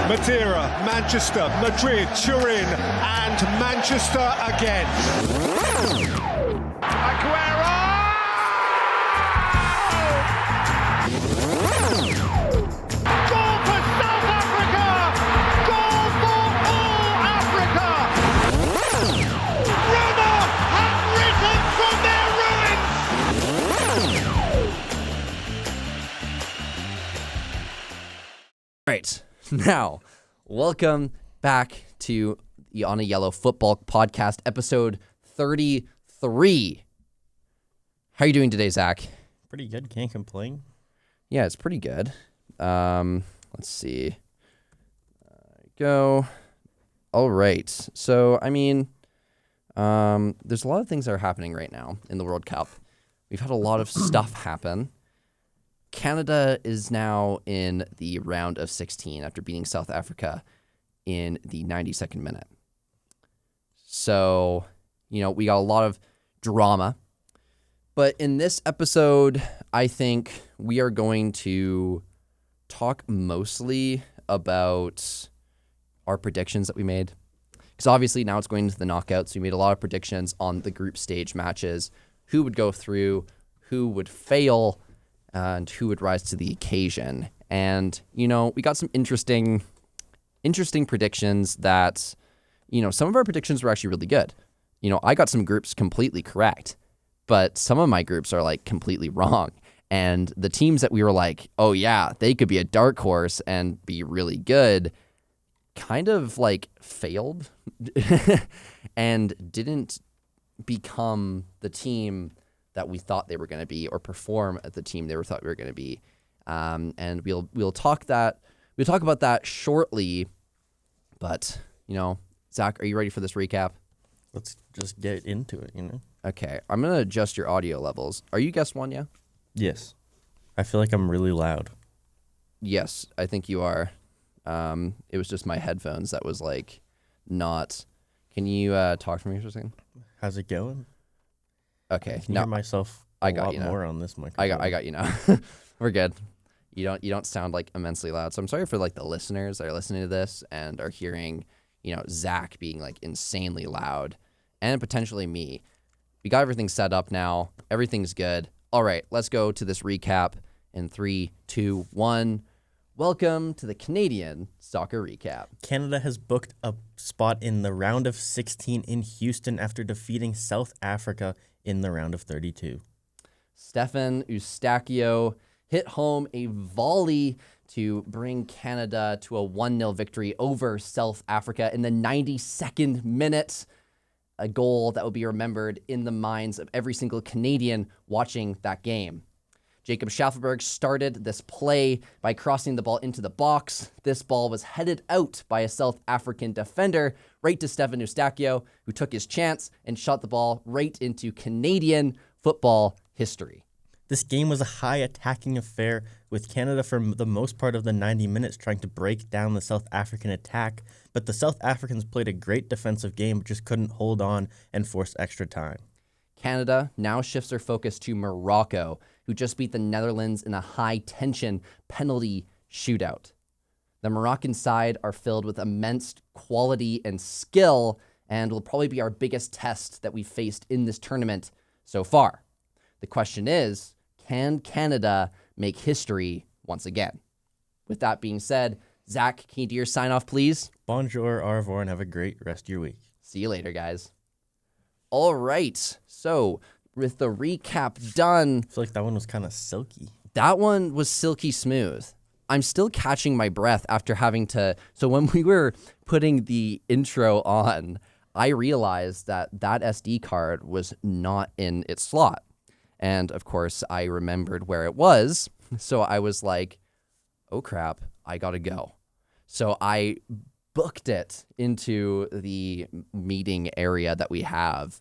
Madeira, Manchester, Madrid, Turin, and Manchester again. Aguero! Goal for South Africa! Goal for all Africa! Roma have risen from their ruins! Right. Now, welcome back to the On a Yellow Football Podcast, episode 33. How are you doing today, Zach? Pretty good. Can't complain. Yeah, it's pretty good. Let's see. Go. All right. So, I mean, there's a lot of things that are happening right now in the World Cup. We've had a lot of stuff happen. Canada is now in the round of 16 after beating South Africa in the 92nd minute. So, you know, we got a lot of drama. But in this episode, I think we are going to talk mostly about our predictions that we made. Because obviously now it's going into the knockouts. We made a lot of predictions on the group stage matches. Who would go through, who would fail, and who would rise to the occasion. And, you know, we got some interesting predictions that, you know, some of our predictions were actually really good. You know, I got some groups completely correct, but some of my groups are like completely wrong. And the teams that we were like, oh yeah, they could be a dark horse and be really good, kind of like failed and didn't become the team that we thought they were going to be, or perform at the team they thought we were going to be. And we'll talk about that shortly. But, you know, Zach, are you ready for this recap? Let's just get into it, you know? Okay, I'm going to adjust your audio levels. Are you guest one, yeah? Yes. I feel like I'm really loud. Yes, I think you are. It was just my headphones that was like not. Can you talk for me for a second? How's it going? Okay. I can hear myself I got lot you now. more on this microphone. I got you now. We're good. You don't sound like immensely loud. So I'm sorry for like the listeners that are listening to this and are hearing, you know, Zach being like insanely loud, and potentially me. We got everything set up now. Everything's good. All right, let's go to this recap in 3, 2, 1. Welcome to the Canadian Soccer Recap. Canada has booked a spot in the round of 16 in Houston after defeating South Africa in the round of 32. Stefan Eustáquio hit home a volley to bring Canada to a 1-0 victory over South Africa in the 92nd minute. A goal that will be remembered in the minds of every single Canadian watching that game. Jacob Schaffelberg started this play by crossing the ball into the box. This ball was headed out by a South African defender right to Stefan Eustáquio, who took his chance and shot the ball right into Canadian football history. This game was a high attacking affair, with Canada for the most part of the 90 minutes trying to break down the South African attack, but the South Africans played a great defensive game but just couldn't hold on and force extra time. Canada now shifts their focus to Morocco, who just beat the Netherlands in a high-tension penalty shootout. The Moroccan side are filled with immense quality and skill, and will probably be our biggest test that we've faced in this tournament so far. The question is, can Canada make history once again? With that being said, Zach, can you do your sign-off, please? Bonjour, au revoir, and have a great rest of your week. See you later, guys. All right, so with the recap done. I feel like that one was kind of silky. That one was silky smooth. I'm still catching my breath after having to. So when we were putting the intro on, I realized that SD card was not in its slot. And of course, I remembered where it was. So I was like, oh crap, I gotta go. So I booked it into the meeting area that we have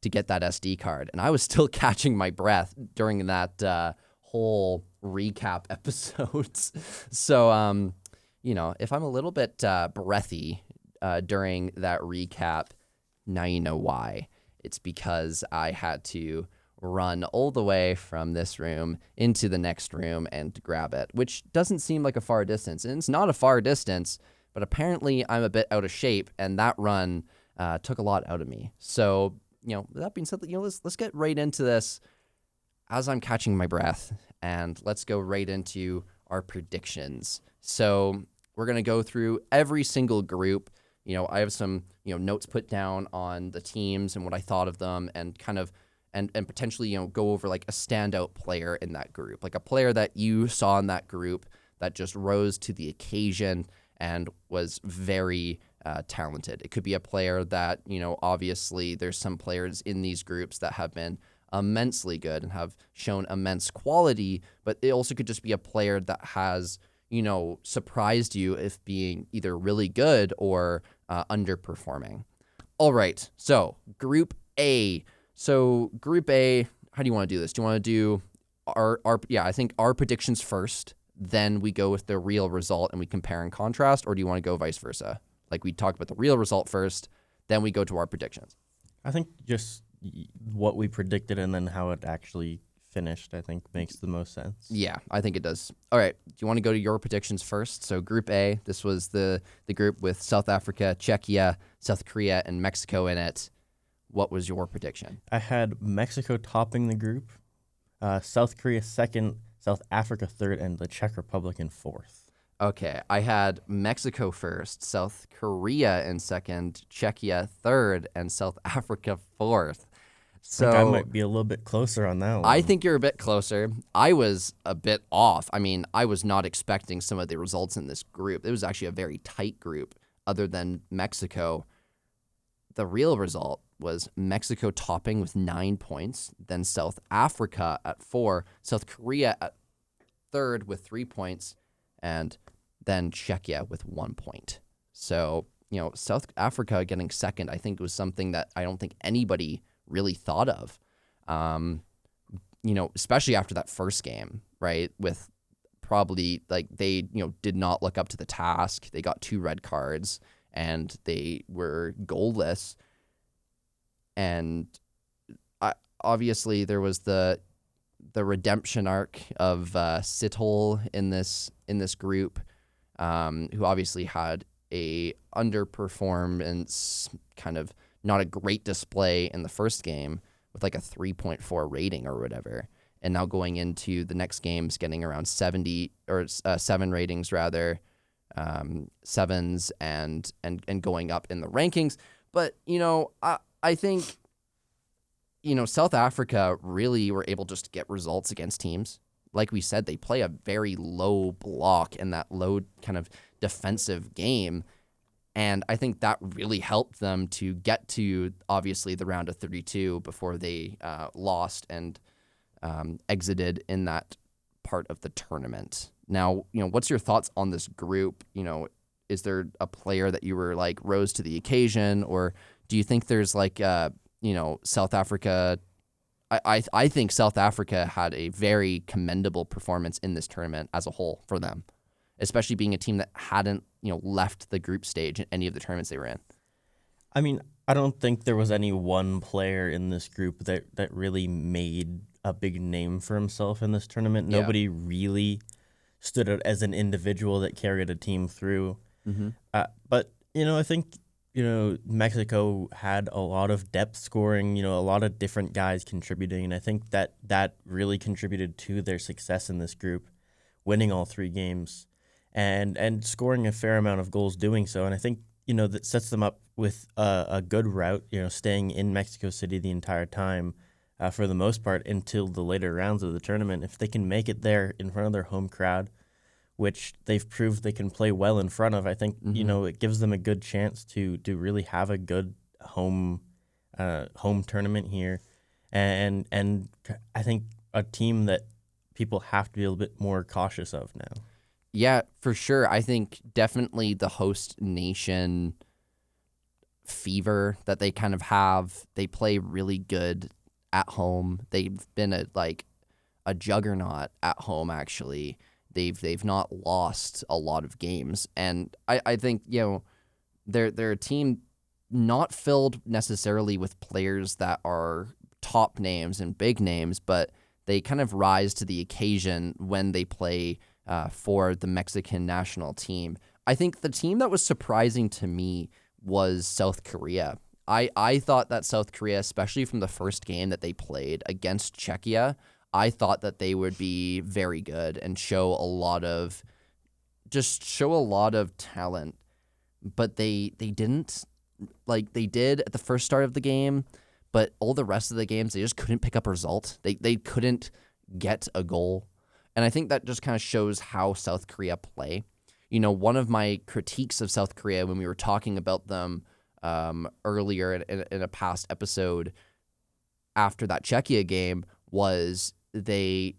to get that SD card. And I was still catching my breath during that whole recap episodes. So, you know, if I'm a little bit breathy during that recap, now you know why. It's because I had to run all the way from this room into the next room and grab it, which doesn't seem like a far distance. And it's not a far distance but apparently I'm a bit out of shape, and that run took a lot out of me. So, that being said, let's get right into this as I'm catching my breath, and let's go right into our predictions. So we're going to go through every single group. I have some, notes put down on the teams and what I thought of them, and kind of, and potentially, go over like a standout player in that group, like a player that you saw in that group that just rose to the occasion and was very talented. It could be a player that, obviously there's some players in these groups that have been immensely good and have shown immense quality, but it also could just be a player that has, surprised you if being either really good or underperforming. All right, so Group A. So Group A, how do you want to do this? Do you want to do I think our predictions first, then we go with the real result and we compare and contrast, or do you want to go vice versa? Like we talk about the real result first, then we go to our predictions. I think just what we predicted and then how it actually finished, I think, makes the most sense. Yeah, I think it does. All right, do you want to go to your predictions first? So Group A, this was the group with South Africa, Czechia, South Korea, and Mexico in it. What was your prediction? I had Mexico topping the group, South Korea second, South Africa third, and the Czech Republic in fourth. Okay, I had Mexico first, South Korea in second, Czechia third, and South Africa fourth. So I think I might be a little bit closer on that one. I think you're a bit closer. I was a bit off. I mean, I was not expecting some of the results in this group. It was actually a very tight group other than Mexico. The real result was Mexico topping with 9 points, then South Africa at 4, South Korea at third with 3 points, and then Czechia with 1 point. So, South Africa getting second, I think was something that I don't think anybody really thought of, especially after that first game, right? With probably like they, did not look up to the task. They got 2 red cards and they were goalless. And obviously there was the redemption arc of Sitol in this group, who obviously had a underperformance, kind of not a great display in the first game with like a 3.4 rating or whatever. And now going into the next games, getting around 70 or 7 ratings rather, 7s and going up in the rankings. But, I think, South Africa really were able just to get results against teams. Like we said, they play a very low block in that low kind of defensive game. And I think that really helped them to get to, obviously, the round of 32 before they lost and exited in that part of the tournament. Now, what's your thoughts on this group? Is there a player that you were like rose to the occasion, or do you think there's like, South Africa? I think South Africa had a very commendable performance in this tournament as a whole for them, especially being a team that hadn't, left the group stage in any of the tournaments they were in. I mean, I don't think there was any one player in this group that really made a big name for himself in this tournament. Yeah. Nobody really stood out as an individual that carried a team through. Mm-hmm. But, I think, Mexico had a lot of depth scoring, a lot of different guys contributing. And I think that really contributed to their success in this group, winning all 3 games and scoring a fair amount of goals doing so. And I think, that sets them up with a good route, staying in Mexico City the entire time for the most part until the later rounds of the tournament. If they can make it there in front of their home crowd, which they've proved they can play well in front of, I think, it gives them a good chance to really have a good home tournament here. And I think a team that people have to be a little bit more cautious of now. Yeah, for sure. I think definitely the host nation fever that they kind of have. They play really good at home. They've been a juggernaut at home, actually. They've not lost a lot of games. And I think, they're a team not filled necessarily with players that are top names and big names, but they kind of rise to the occasion when they play for the Mexican national team. I think the team that was surprising to me was South Korea. I thought that South Korea, especially from the first game that they played against Czechia, I thought that they would be very good and show a lot of talent, but they didn't. Like, they did at the first start of the game, but all the rest of the games they just couldn't pick up a result. They couldn't get a goal. And I think that just kind of shows how South Korea play. You know, one of my critiques of South Korea when we were talking about them earlier in a past episode after that Czechia game was they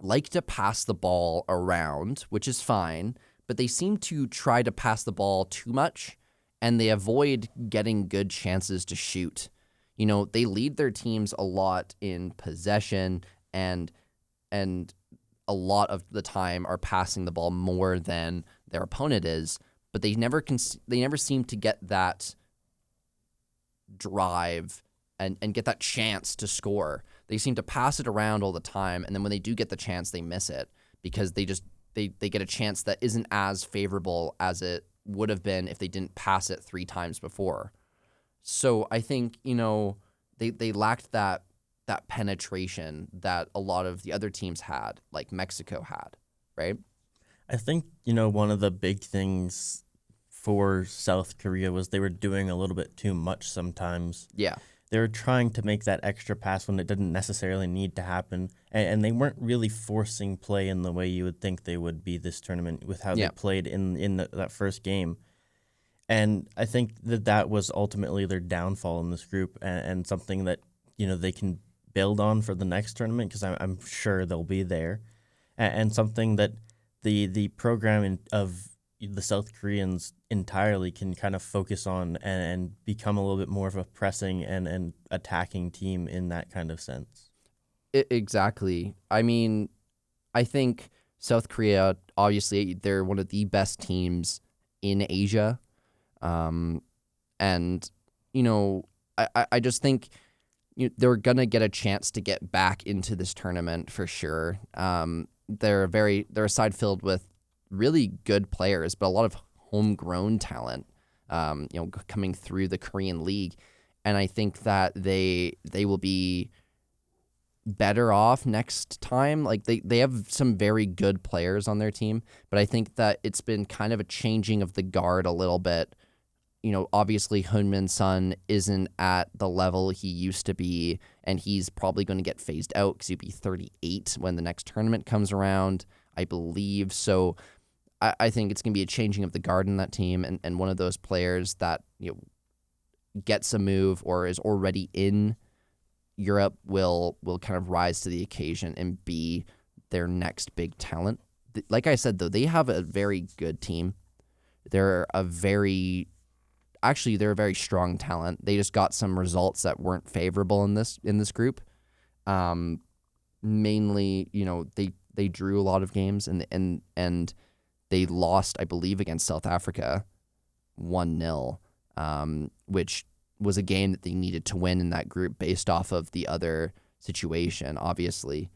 like to pass the ball around, which is fine, but they seem to try to pass the ball too much, and they avoid getting good chances to shoot. You know, they lead their teams a lot in possession and a lot of the time are passing the ball more than their opponent is, but they never seem to get that drive and get that chance to score. They seem to pass it around all the time, and then when they do get the chance, they miss it because they get a chance that isn't as favorable as it would have been if they didn't pass it 3 times before. So I think, you know, they lacked that penetration that a lot of the other teams had, like Mexico had, right? I think, you know, one of the big things for South Korea was they were doing a little bit too much sometimes. Yeah. They were trying to make that extra pass when it didn't necessarily need to happen, and they weren't really forcing play in the way you would think they would be this tournament with how they played in that first game. And I think that was ultimately their downfall in this group, and something that, you know, they can build on for the next tournament, because I'm sure they'll be there, and something that the program of the South Koreans entirely can kind of focus on and become a little bit more of a pressing and attacking team in that kind of sense. Exactly. I mean, I think South Korea, obviously, they're one of the best teams in Asia. And, you know, I just think they're going to get a chance to get back into this tournament for sure. They're a side filled with really good players, but a lot of homegrown talent, you know, coming through the Korean League. And I think that they will be better off next time. Like they have some very good players on their team, but I think that it's been kind of a changing of the guard a little bit. You know, obviously Heung-min Son isn't at the level he used to be, and he's probably going to get phased out because he'll be 38 when the next tournament comes around, I believe. So I think it's going to be a changing of the guard in that team, and one of those players that, you know, gets a move or is already in Europe will kind of rise to the occasion and be their next big talent. Like I said, though, they have a very good team. They're a very strong talent. They just got some results that weren't favorable in this group. Mainly, you know, they drew a lot of games and they lost, I believe, against South Africa 1-0, which was a game that they needed to win in that group based off of the other situation, obviously.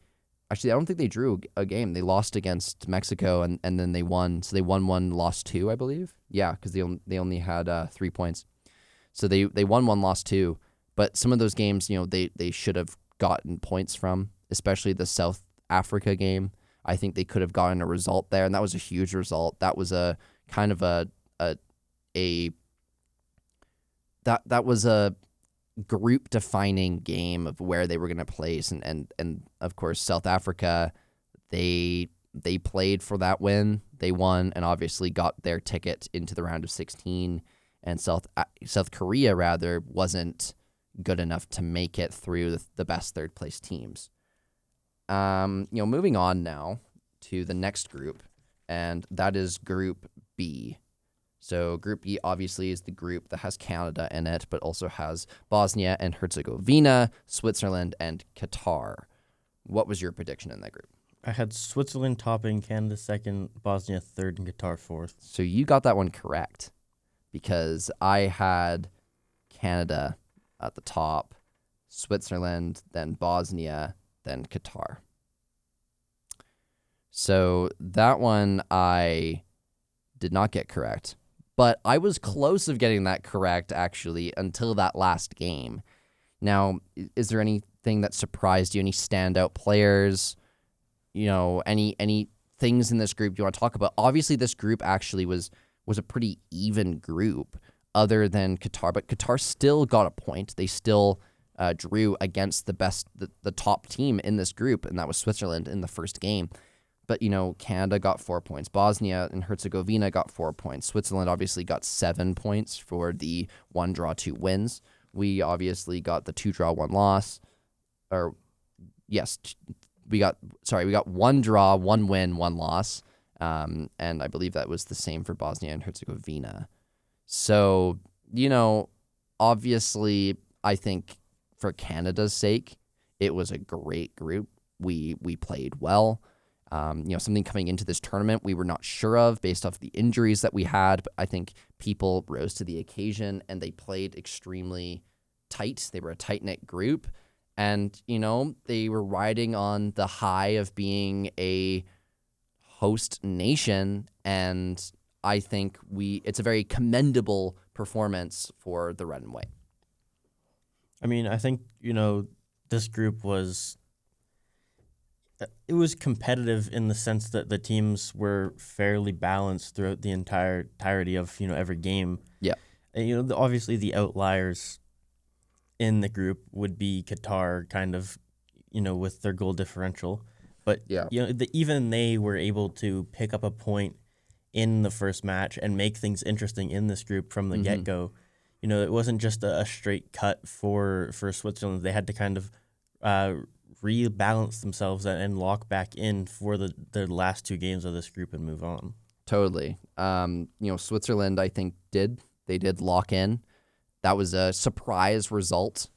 Actually, I don't think they drew a game. They lost against Mexico, and then they won. So they won 1, lost 2, I believe. Yeah, because they only had 3 points. So they won 1, lost 2. But some of those games, you know, they should have gotten points from, especially the South Africa game. I think they could have gotten a result there, and that was a huge result. That was a kind of that was a group-defining game of where they were going to place, and of course South Africa, they played for that win. They won and obviously got their ticket into the round of 16, and South Korea rather wasn't good enough to make it through the best third-place teams. You know, moving on now to the next group, and that is Group B. So Group B obviously is the group that has Canada in it, but also has Bosnia and Herzegovina, Switzerland, and Qatar. What was your prediction in that group? I had Switzerland topping, Canada second, Bosnia third, and Qatar fourth. So you got that one correct, because I had Canada at the top, Switzerland, then Bosnia, then Qatar. So that one I did not get correct. But I was close of getting that correct, actually, until that last game. Now, is there anything that surprised you? Any standout players? Any things in this group you want to talk about? Obviously, this group actually was a pretty even group other than Qatar, but Qatar still got a point. They still drew against the top team in this group, and that was Switzerland in the first game. But, Canada got 4 points. Bosnia and Herzegovina got 4 points. Switzerland obviously got 7 points for the 1 draw, 2 wins. We obviously got the 2 draw, 1 loss. We got 1 draw, 1 win, 1 loss. And I believe that was the same for Bosnia and Herzegovina. So, obviously, I think for Canada's sake, it was a great group. We played well. Something coming into this tournament we were not sure of based off the injuries that we had, but I think people rose to the occasion and they played extremely tight. They were a tight-knit group, and, they were riding on the high of being a host nation, and I think it's a very commendable performance for the red and white. I mean, I think, this group was competitive in the sense that the teams were fairly balanced throughout the entirety of, every game. Yeah. And, obviously the outliers in the group would be Qatar, kind of, with their goal differential. But, yeah, even they were able to pick up a point in the first match and make things interesting in this group from the get-go. It wasn't just a straight cut for Switzerland. They had to kind of rebalance themselves and lock back in for the last 2 games of this group and move on. Totally. Switzerland, I think, did lock in. That was a surprise result,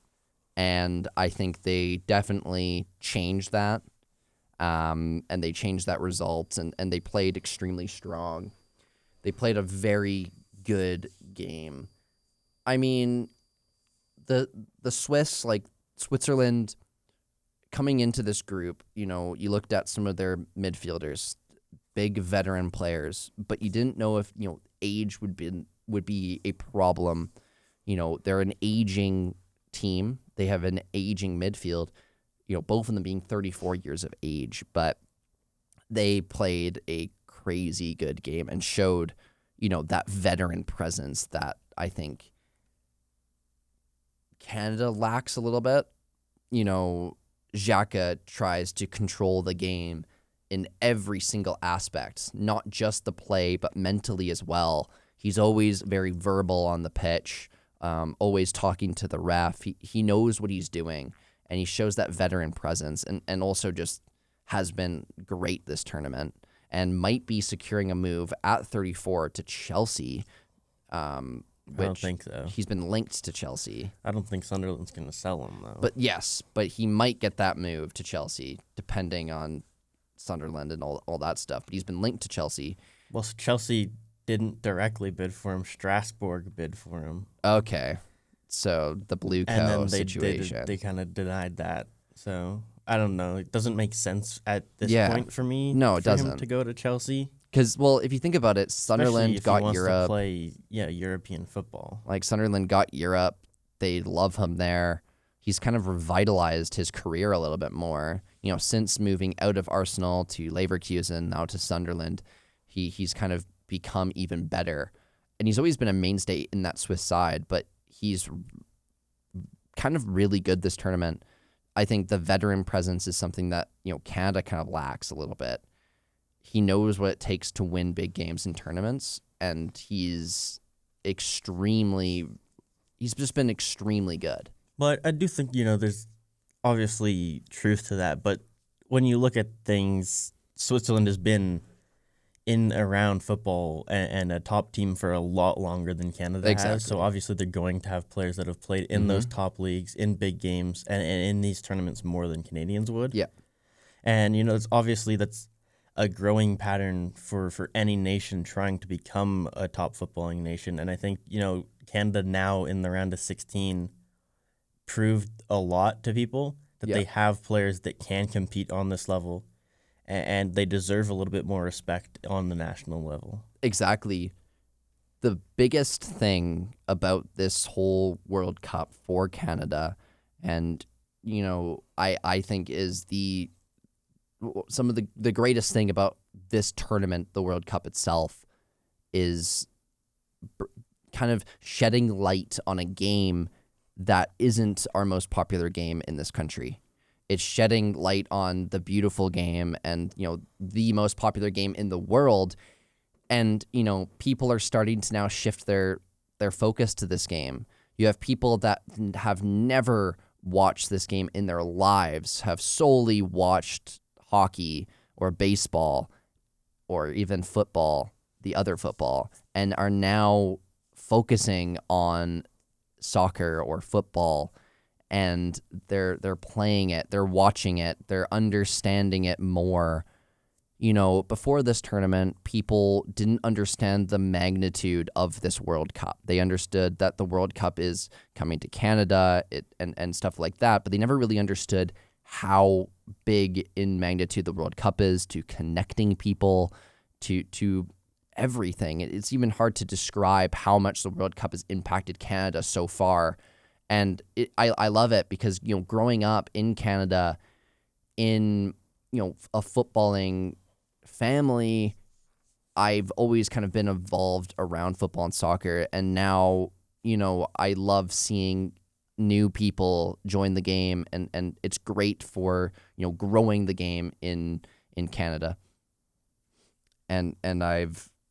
and I think they definitely changed that. And they changed that result, and they played extremely strong. They played a very good game. I mean, the Swiss, like Switzerland, coming into this group, you looked at some of their midfielders, big veteran players, but you didn't know if, age would be a problem. They're an aging team. They have an aging midfield, both of them being 34 years of age, but they played a crazy good game and showed, that veteran presence that I think Canada lacks a little bit. Xhaka tries to control the game in every single aspect, not just the play, but mentally as well. He's always very verbal on the pitch, always talking to the ref. He knows what he's doing, and he shows that veteran presence, and also just has been great this tournament and might be securing a move at 34 to Chelsea. I don't think so. He's been linked to Chelsea. I don't think Sunderland's going to sell him, though. But he might get that move to Chelsea, depending on Sunderland and all that stuff. But he's been linked to Chelsea. Well, Chelsea didn't directly bid for him. Strasbourg bid for him. Okay. So the Blue Co situation. They kind of denied that. So I don't know. It doesn't make sense at this point for me. No, it doesn't. Him to go to Chelsea. Because, if you think about it, Sunderland got wants Europe. To play, European football. Like, Sunderland got Europe. They love him there. He's kind of revitalized his career a little bit more. Since moving out of Arsenal to Leverkusen, now to Sunderland, he's kind of become even better. And he's always been a mainstay in that Swiss side, but he's kind of really good this tournament. I think the veteran presence is something that, Canada kind of lacks a little bit. He knows what it takes to win big games in tournaments, and he's just been extremely good. But I do think, there's obviously truth to that. But when you look at things, Switzerland has been in around football and a top team for a lot longer than Canada has. So obviously they're going to have players that have played in those top leagues, in big games, and in these tournaments more than Canadians would. Yeah. And, it's obviously that's a growing pattern for any nation trying to become a top footballing nation. And I think, Canada now in the round of 16 proved a lot to people that they have players that can compete on this level, and they deserve a little bit more respect on the national level. Exactly. The biggest thing about this whole World Cup for Canada, and I think is some of the greatest thing about this tournament, the World Cup itself, is kind of shedding light on a game that isn't our most popular game in this country. It's shedding light on the beautiful game and, the most popular game in the world. And, people are starting to now shift their focus to this game. You have people that have never watched this game in their lives, have solely watched hockey or baseball or even football, the other football, and are now focusing on soccer or football, and they're playing it, they're watching it, they're understanding it more. Before this tournament, people didn't understand the magnitude of this World Cup. They understood that the World Cup is coming to Canada and stuff like that, but they never really understood how big in magnitude the World Cup is to connecting people, to everything. It's even hard to describe how much the World Cup has impacted Canada so far. And I love it because, growing up in Canada in, a footballing family, I've always kind of been involved around football and soccer. And now, I love seeing new people join the game, and it's great for, growing the game in Canada. And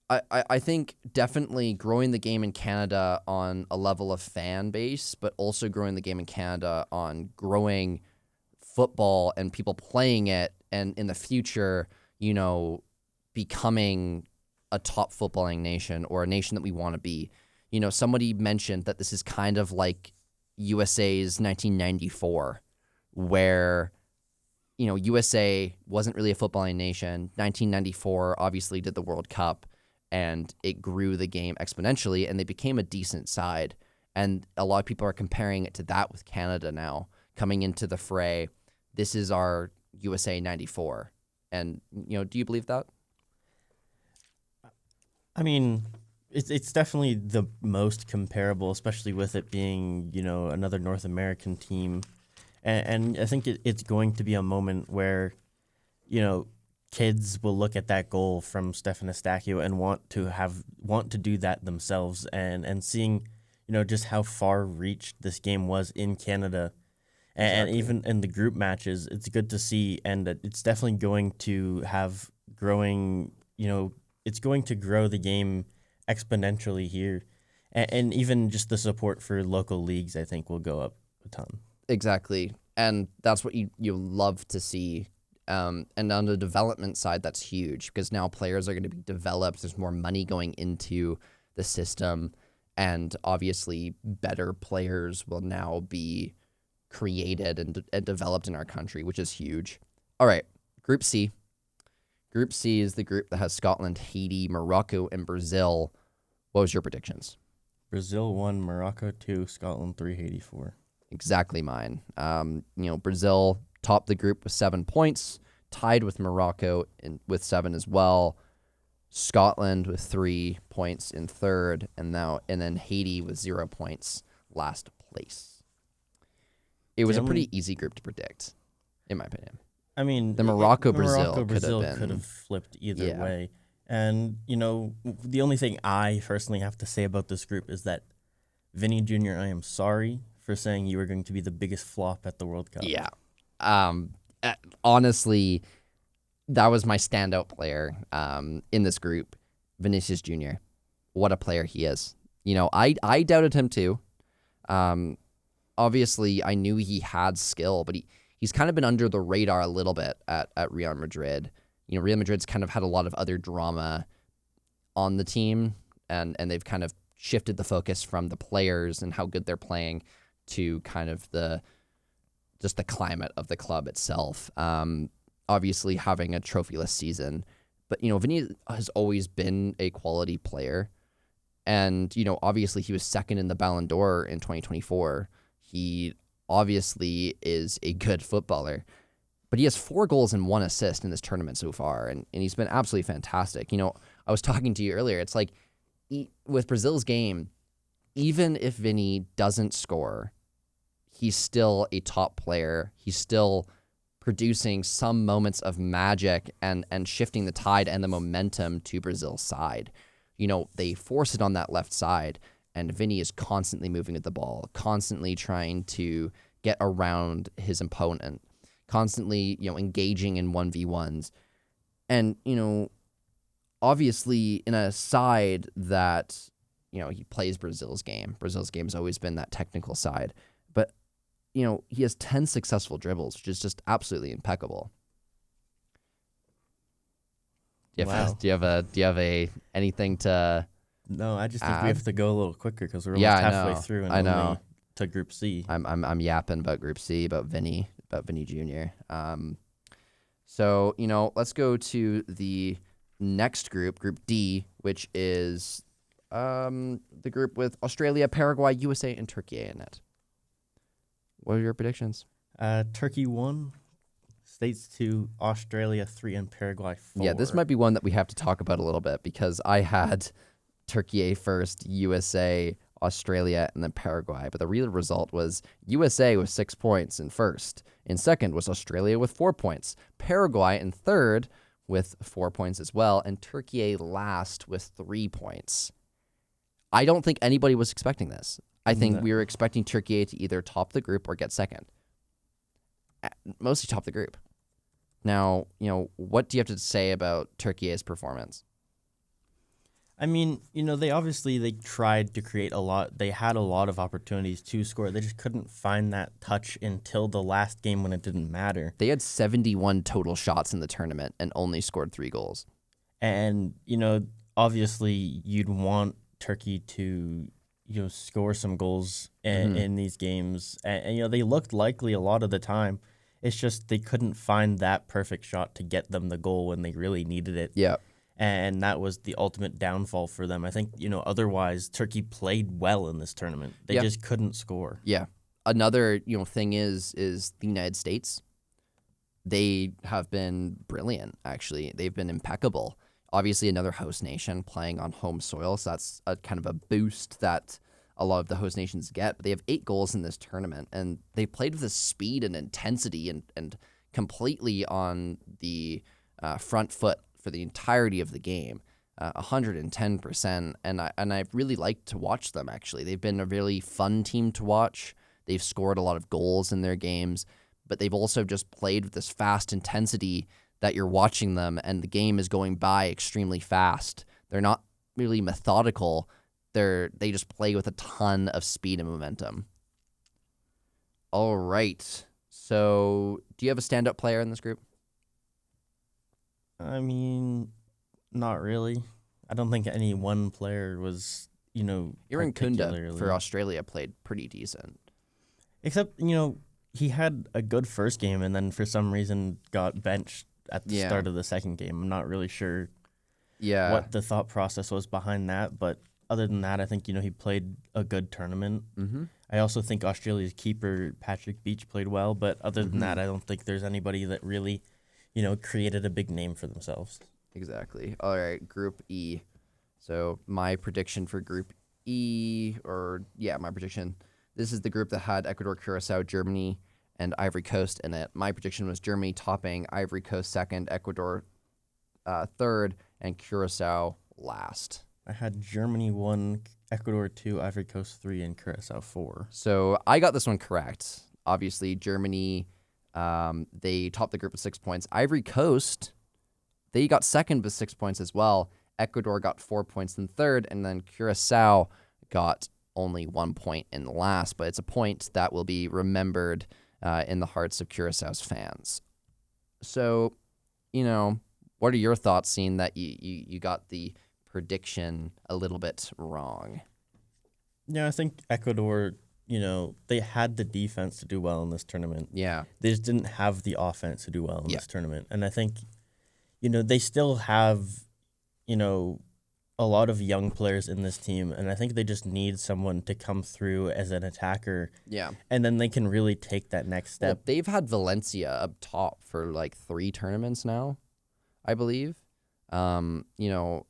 I think definitely growing the game in Canada on a level of fan base, but also growing the game in Canada on growing football and people playing it, and in the future, becoming a top footballing nation or a nation that we want to be. Somebody mentioned that this is kind of like USA's 1994, where, USA wasn't really a footballing nation. 1994 obviously did the World Cup, and it grew the game exponentially, and they became a decent side. And a lot of people are comparing it to that with Canada now coming into the fray. This is our USA 94. And, do you believe that? I mean, it's definitely the most comparable, especially with it being, another North American team. And I think it's going to be a moment where, kids will look at that goal from Stefan Eustaquio and want to do that themselves, and seeing, just how far reached this game was in Canada. And even in the group matches, it's good to see, and it's definitely going to have growing, it's going to grow the game exponentially here. And even just the support for local leagues, I think, will go up a ton. Exactly. And that's what you love to see. And on the development side, that's huge because now players are going to be developed. There's more money going into the system. And obviously, better players will now be created and developed in our country, which is huge. All right, Group C. Group C is the group that has Scotland, Haiti, Morocco, and Brazil. What was your predictions? Brazil 1, Morocco 2, Scotland 3, Haiti 4. Exactly mine. Brazil topped the group with 7 points, tied with Morocco with 7 as well. Scotland with 3 points in third, and then Haiti with 0 points, last place. It was a pretty easy group to predict, in my opinion. I mean, the Morocco-Brazil could have flipped either way. And, the only thing I personally have to say about this group is that, Vinny Jr., I am sorry for saying you were going to be the biggest flop at the World Cup. Yeah. Honestly, that was my standout player in this group, Vinicius Jr. What a player he is. I doubted him too. Obviously, I knew he had skill, but he's kind of been under the radar a little bit at Real Madrid. Real Madrid's kind of had a lot of other drama on the team, and they've kind of shifted the focus from the players and how good they're playing to kind of the climate of the club itself. Obviously, having a trophyless season. But, Vinny has always been a quality player. And, obviously, he was second in the Ballon d'Or in 2024. He obviously is a good footballer, but he has 4 goals and 1 assist in this tournament so far, and he's been absolutely fantastic. I was talking to you earlier. It's like with Brazil's game, even if Vini doesn't score, he's still a top player. He's still producing some moments of magic and shifting the tide and the momentum to Brazil's side. You know, they force it on that left side, and Vini is constantly moving at the ball, constantly trying to get around his opponent, constantly, engaging in 1v1s. And, obviously in a side that, he plays Brazil's game. Brazil's game has always been that technical side. But, he has 10 successful dribbles, which is just absolutely impeccable. Do you have anything to? No, I just think add? we have to go a little quicker because we're Yeah, almost I halfway know. through and I know. only to Group C. I'm yapping about Group C, about Vinny Jr. So let's go to the next group, Group D, which is the group with Australia, Paraguay, USA, and Turkey in it. What are your predictions? Turkey 1, States 2, Australia 3, and Paraguay 4. Yeah, this might be one that we have to talk about a little bit because I had Turkey first, USA, Australia, and then Paraguay. But the real result was USA with 6 points in first. In second was Australia with 4 points. Paraguay in third with 4 points as well. And Turkey last with 3 points. I don't think anybody was expecting this. I think we were expecting Turkey to either top the group or get second. Mostly top the group. Now, what do you have to say about Turkey's performance? I mean, they tried to create a lot. They had a lot of opportunities to score. They just couldn't find that touch until the last game when it didn't matter. They had 71 total shots in the tournament and only scored 3 goals. And, obviously you'd want Turkey to, score some goals in these games. And, they looked likely a lot of the time. It's just they couldn't find that perfect shot to get them the goal when they really needed it. Yeah. And that was the ultimate downfall for them. I think, otherwise Turkey played well in this tournament. They just couldn't score. Yeah. Another, thing is the United States. They have been brilliant, actually. They've been impeccable. Obviously, another host nation playing on home soil, so that's a kind of a boost that a lot of the host nations get. But they have 8 goals in this tournament, and they played with a speed and intensity and completely on the front foot for the entirety of the game, 110%. And I really liked to watch them, actually. They've been a really fun team to watch. They've scored a lot of goals in their games, but they've also just played with this fast intensity that you're watching them, and the game is going by extremely fast. They're not really methodical. They just play with a ton of speed and momentum. All right. So, do you have a stand-up player in this group? I mean, not really. I don't think any one player was, Iran Kunda particularly- for Australia played pretty decent. Except, he had a good first game and then for some reason got benched at the start of the second game. I'm not really sure what the thought process was behind that, but other than that, I think, he played a good tournament. Mm-hmm. I also think Australia's keeper, Patrick Beach, played well, but other than that, I don't think there's anybody that really, created a big name for themselves. Exactly. All right, Group E. So my prediction for Group E, my prediction, this is the group that had Ecuador, Curacao, Germany, and Ivory Coast in it. My prediction was Germany topping, Ivory Coast second, Ecuador third, and Curacao last. I had Germany 1, Ecuador 2, Ivory Coast 3, and Curacao 4. So I got this one correct. Obviously, Germany, they topped the group with 6 points. Ivory Coast, they got second with 6 points as well. Ecuador got 4 points in third, and then Curacao got only 1 point in last. But it's a point that will be remembered in the hearts of Curaçao's fans. So, what are your thoughts seeing that you got the prediction a little bit wrong? Yeah, I think Ecuador, they had the defense to do well in this tournament. Yeah. They just didn't have the offense to do well in this tournament. And I think, they still have, a lot of young players in this team. And I think they just need someone to come through as an attacker. Yeah. And then they can really take that next Well, step. they've had Valencia up top for like 3 tournaments now, I believe.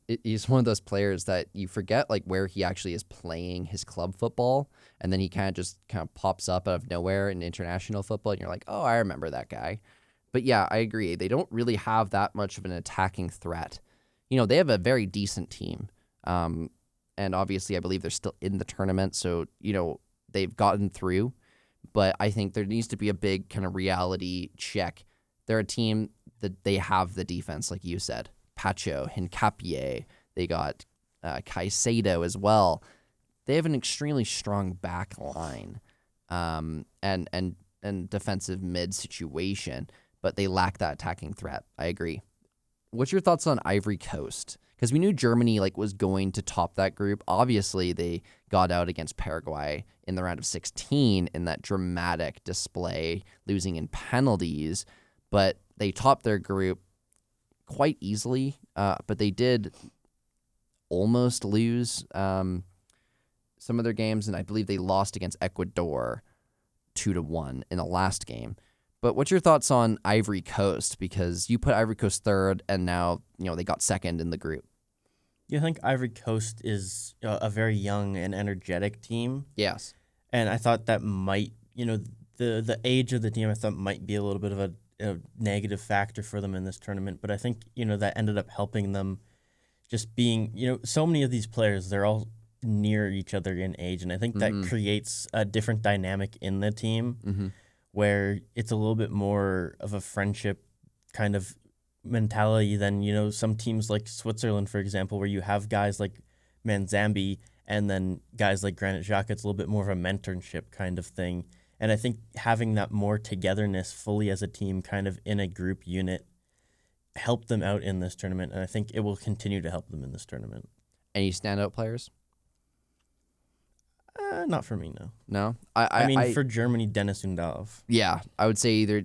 He's one of those players that you forget like where he actually is playing his club football, and then he kind of pops up out of nowhere in international football, and you're like, oh, I remember that guy. But yeah, I agree. They don't really have that much of an attacking threat. They have a very decent team, and obviously, I believe they're still in the tournament, so they've gotten through. But I think there needs to be a big kind of reality check. They're a team that they have the defense, like you said. Pacho, Hincapié, they got Caicedo as well. They have an extremely strong back line and defensive mid situation, but they lack that attacking threat. I agree. What's your thoughts on Ivory Coast? Because we knew Germany was going to top that group. Obviously, they got out against Paraguay in the round of 16 in that dramatic display, losing in penalties, but they topped their group quite easily, but they did almost lose some of their games, and I believe they lost against Ecuador 2-1 in the last game. But what's your thoughts on Ivory Coast? Because you put Ivory Coast third, and now they got second in the group. You think Ivory Coast is a very young and energetic team? Yes. And I thought that might, the age of the team, I thought might be a little bit of a negative factor for them in this tournament. But I think, that ended up helping them just being, so many of these players, they're all near each other in age. And I think that creates a different dynamic in the team where it's a little bit more of a friendship kind of mentality than, some teams like Switzerland, for example, where you have guys like Manzambi and then guys like Granit Xhaka. It's a little bit more of a mentorship kind of thing. And I think having that more togetherness fully as a team kind of in a group unit helped them out in this tournament. And I think it will continue to help them in this tournament. Any standout players? Not for me, no. No? I mean, for Germany, Dennis Undav. Yeah, I would say either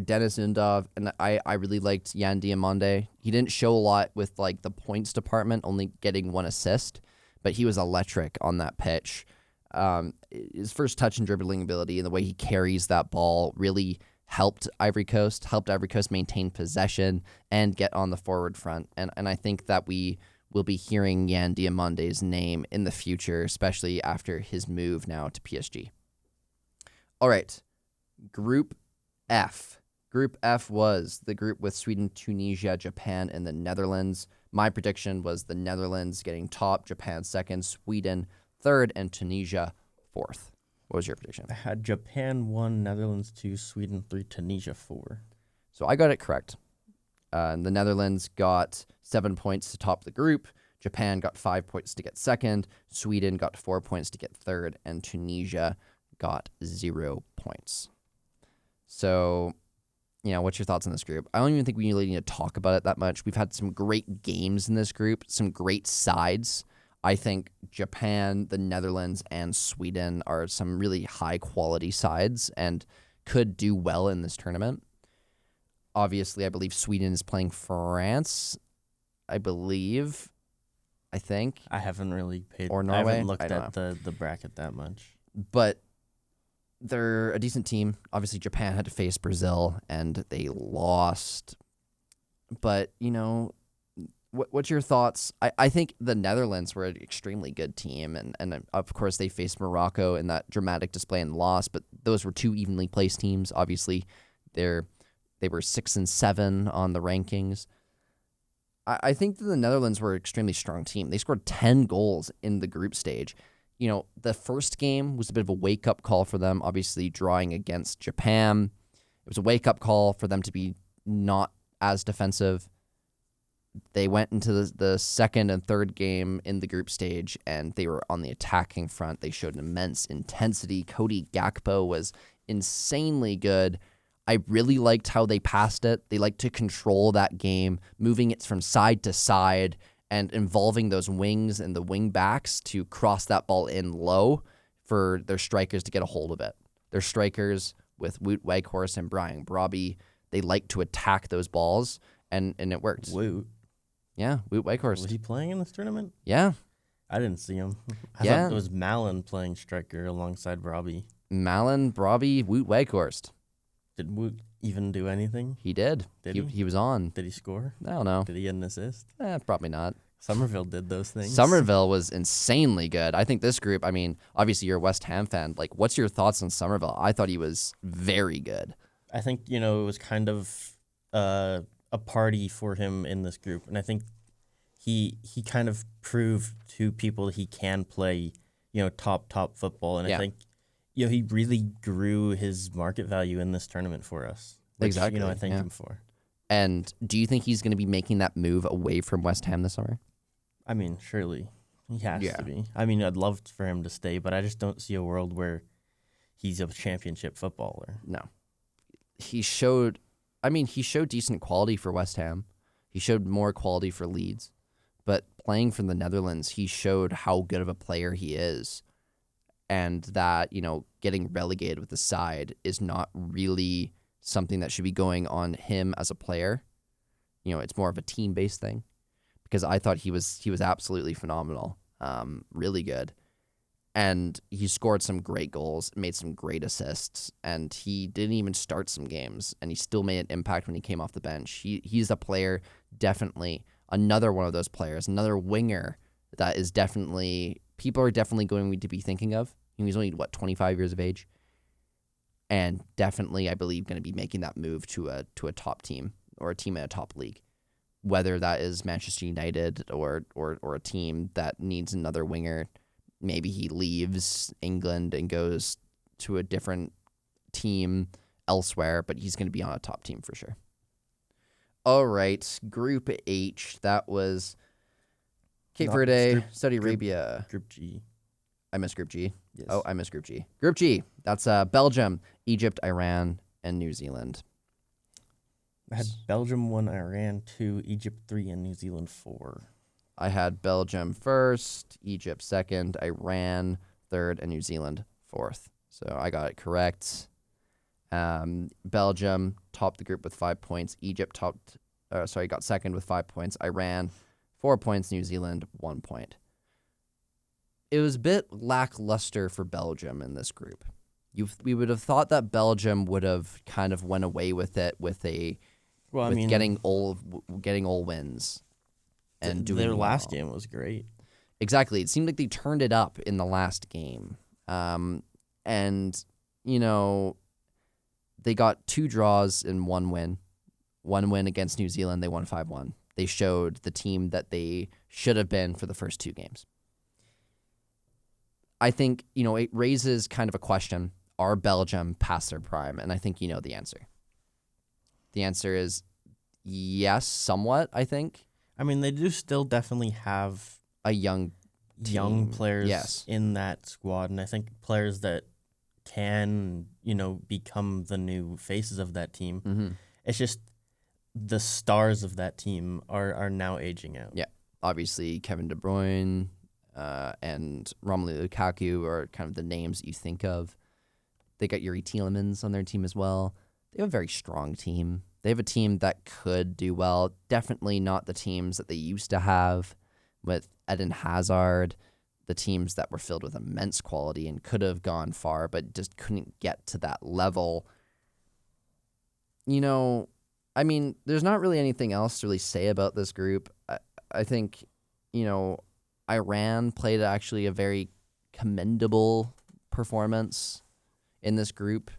Dennis Undav, and I really liked Yan Diomande. He didn't show a lot with the points department, only getting 1 assist, but he was electric on that pitch. His first touch and dribbling ability and the way he carries that ball really helped Ivory Coast maintain possession and get on the forward front. And I think that we will be hearing Yan Diamande's name in the future, especially after his move now to PSG. All right, Group F. Group F was the group with Sweden, Tunisia, Japan, and the Netherlands. My prediction was the Netherlands getting top, Japan second, Sweden third, and Tunisia fourth. What was your prediction? I had Japan 1, Netherlands 2, Sweden 3, Tunisia 4. So I got it correct. The Netherlands got 7 points to top the group. Japan got 5 points to get second. Sweden got 4 points to get third. And Tunisia got 0 points. So, what's your thoughts on this group? I don't even think we really need to talk about it that much. We've had some great games in this group, some great sides. I think Japan, the Netherlands, and Sweden are some really high-quality sides and could do well in this tournament. Obviously, I believe Sweden is playing France. I think. I haven't really paid. Or Norway. I haven't looked at the bracket that much. But they're a decent team. Obviously, Japan had to face Brazil, and they lost. But, what's your thoughts? I think the Netherlands were an extremely good team, and of course, they faced Morocco in that dramatic display and lost, but those were two evenly placed teams. Obviously, they were 6 and 7 on the rankings. I think that the Netherlands were an extremely strong team. They scored 10 goals in the group stage. The first game was a bit of a wake-up call for them, obviously drawing against Japan. It was a wake-up call for them to be not as defensive. They went into the second and third game in the group stage, and they were on the attacking front. They showed an immense intensity. Cody Gakpo was insanely good. I really liked how they passed it. They liked to control that game, moving it from side to side and involving those wings and the wing backs to cross that ball in low for their strikers to get a hold of it. Their strikers with Wout Weghorst and Brian Brobby, they like to attack those balls, and it worked. Wout. Yeah, Wout Weghorst. Was he playing in this tournament? Yeah. I didn't see him. I thought it was Malin playing striker alongside Brobby. Malin, Brobby, Wout Weghorst. Did Wout? even do anything? He did. Did he? he? He was on. Did he score? I don't know. Did he get an assist? Probably not. Somerville did those things. Somerville was insanely good. I think this group, I mean, obviously you're a West Ham fan. Like, what's your thoughts on Somerville? I thought he was very good. I think, it was kind of a party for him in this group. And I think he kind of proved to people he can play, top football. And Yeah. I think, he really grew his market value in this tournament for us. Which, Exactly, I thank yeah. him for. And do you think he's going to be making that move away from West Ham this summer? I mean, surely he has Yeah. to be. I mean, I'd love for him to stay, but I just don't see a world where he's a championship footballer. No. He showed decent quality for West Ham. He showed more quality for Leeds. But playing for the Netherlands, he showed how good of a player he is. And that, getting relegated with the side is not really something that should be going on him as a player. It's more of a team-based thing. Because I thought he was absolutely phenomenal, really good. And he scored some great goals, made some great assists, and he didn't even start some games, and he still made an impact when he came off the bench. He's a player, definitely, another one of those players, another winger that is people are definitely going to be thinking of. He's only, 25 years of age? And definitely, I believe, going to be making that move to a top team or a team in a top league. Whether that is Manchester United or a team that needs another winger. Maybe he leaves England and goes to a different team elsewhere, but he's going to be on a top team for sure. All right, Group H. That was Cape Verde, Saudi Arabia. Group G. I missed Group G. Yes. Oh, I missed Group G. Group G. That's Belgium, Egypt, Iran, and New Zealand. I had Belgium 1, Iran 2, Egypt 3, and New Zealand 4. I had Belgium first, Egypt second, Iran third, and New Zealand fourth. So I got it correct. Belgium topped the group with 5 points. Egypt got second with 5 points. Iran 4 points. New Zealand 1 point. It was a bit lackluster for Belgium in this group. We would have thought that Belgium would have kind of went away with it with getting all wins. And doing their last well. game was great. Exactly. It seemed like they turned it up in the last game. And, they got 2 draws and 1 win. 1 win against New Zealand. They won 5-1. They showed the team that they should have been for the first 2 games. I think, it raises kind of a question. Are Belgium past their prime? And I think you know the answer. The answer is yes, somewhat, I think. I mean, they do still definitely have A young team. players Yes. in that squad, and I think players that can, become the new faces of that team. Mm-hmm. It's just the stars of that team are now aging out. Yeah. Obviously, Kevin De Bruyne and Romelu Lukaku are kind of the names that you think of. They got Yuri Tielemans on their team as well. They have a very strong team. They have a team that could do well. Definitely not the teams that they used to have with Eden Hazard, the teams that were filled with immense quality and could have gone far, but just couldn't get to that level. I mean, there's not really anything else to really say about this group. I think, Iran played actually a very commendable performance in this group.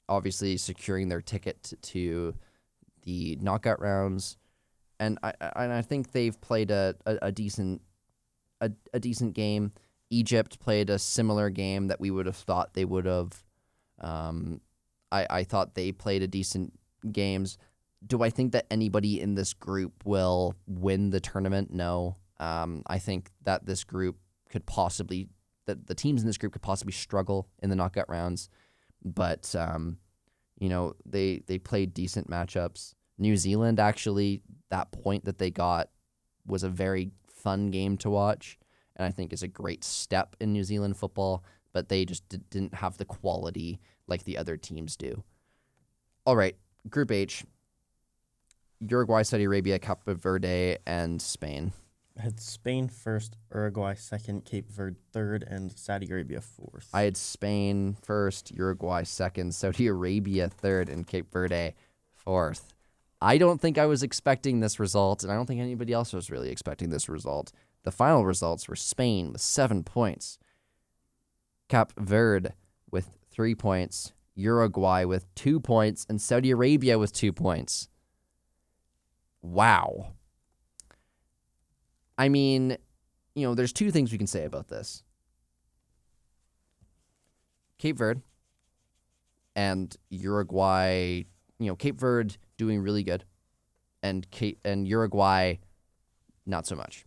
Obviously securing their ticket to the knockout rounds, and I think they've played a decent game. Egypt played a similar game that we would have thought they would have. I thought they played a decent games. Do I think that anybody in this group will win the tournament? No. I think that this group could possibly, that the teams in this group could possibly struggle in the knockout rounds. But, they played decent matchups. New Zealand, actually, that point that they got was a very fun game to watch. And I think is a great step in New Zealand football. But they just didn't have the quality like the other teams do. All right, Group H. Uruguay, Saudi Arabia, Cape Verde, and Spain. I had Spain first, Uruguay second, Cape Verde third, and Saudi Arabia fourth. I had Spain first, Uruguay second, Saudi Arabia third, and Cape Verde fourth. I don't think I was expecting this result, and I don't think anybody else was really expecting this result. The final results were Spain with 7 points, Cape Verde with 3 points, Uruguay with 2 points, and Saudi Arabia with 2 points. Wow. I mean, there's two things we can say about this. Cape Verde and Uruguay, Cape Verde doing really good, and Uruguay not so much.